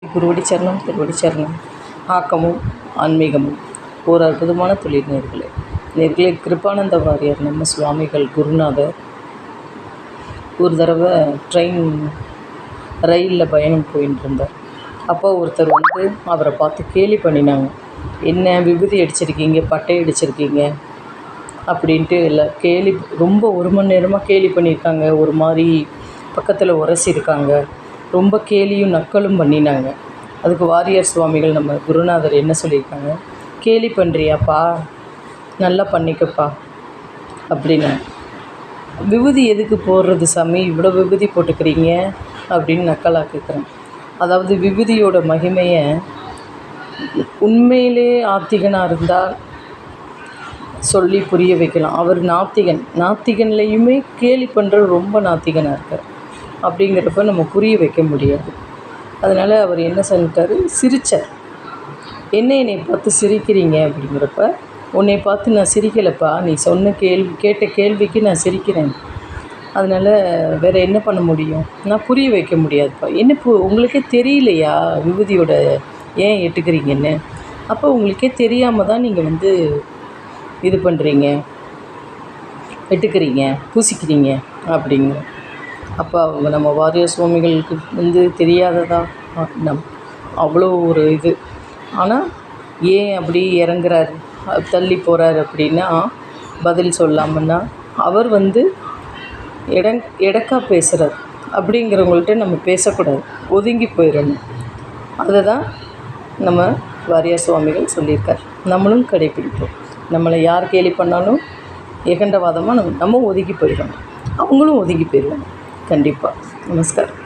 குருவடி சரணம், திருவடி சரணம். ஆக்கமும் ஆன்மீகமும் ஒரு அற்புதமான தொழில் நேர்களே. கிருபானந்த வாரியார் நம்ம சுவாமிகள் குருநாதர் ஒரு தடவை ரயிலில் பயணம் போயின்னு இருந்தார். அப்போ ஒருத்தர் வந்து அவரை பார்த்து கேலி பண்ணினாங்க. என்ன விபூதி அடிச்சிருக்கீங்க, பட்டை அடிச்சிருக்கீங்க அப்படின்ட்டு இல்லை கேலி, ரொம்ப 1 மணி நேரமாக கேலி பண்ணியிருக்காங்க. ஒரு மாதிரி பக்கத்தில் உரசிருக்காங்க. ரொம்ப கேலியும் நக்கலும் பண்ணினாங்க. அதுக்கு வாரியார் சுவாமிகள் நம்ம குருநாதர் என்ன சொல்லியிருக்காங்க, கேலி பண்ணுறியாப்பா, நல்லா பண்ணிக்கப்பா அப்படின்னா. விபூதி எதுக்கு போடுறது சாமி, இவ்வளோ விபூதி போட்டுக்கிறீங்க அப்படின்னு நக்கலாக கேட்குறேன். அதாவது விபூதியோட மகிமையை உண்மையிலே ஆத்திகனாக இருந்தால் சொல்லி புரிய வைக்கலாம். அவர் நாத்திகன்லேயுமே கேலி பண்ணுறது ரொம்ப நாத்திகனாக இருக்கார். அப்படிங்கிறப்ப நம்ம புரிய வைக்க முடியாது. அதனால் அவர் என்ன சொல்லிட்டார், சிரித்தார். என்னை பார்த்து சிரிக்கிறீங்க அப்படிங்கிறப்ப, உன்னை பார்த்து நான் சிரிக்கலைப்பா, நீ கேட்ட கேள்விக்கு நான் சிரிக்கிறேன். அதனால் வேறு என்ன பண்ண முடியும், நான் புரிய வைக்க முடியாதுப்பா. என்ன உங்களுக்கே தெரியலையா விபூதியோட ஏன் எட்டுக்கிறீங்கன்னு? அப்போ உங்களுக்கே தெரியாமல் தான் நீங்கள் வந்து இது பண்ணுறீங்க, எட்டுக்கிறீங்க, பூசிக்கிறீங்க அப்படிங்க. அப்போ அவங்க நம்ம வாரியார் சுவாமிகளுக்கு வந்து தெரியாததா அவ்வளோ ஒரு இது. ஆனால் ஏன் அப்படி இறங்குறார், தள்ளி போகிறார் அப்படின்னா பதில் சொல்லாமன்னா, அவர் வந்து எடக்கா பேசுகிறார். அப்படிங்கிறவங்கள்ட்ட நம்ம பேசக்கூடாது, ஒதுங்கி போயிடணும். அதை தான் நம்ம வாரியார் சுவாமிகள் சொல்லியிருக்கார். நம்மளும் கடைப்பிடிப்போம். நம்மளை யார் கேலி பண்ணாலும் ஏகண்டவாதமாக நம்ம ஒதுங்கி போயிடணும், அவங்களும் ஒதுங்கி போயிடுவாங்க கண்டிப்பாக. நமஸ்காரம்.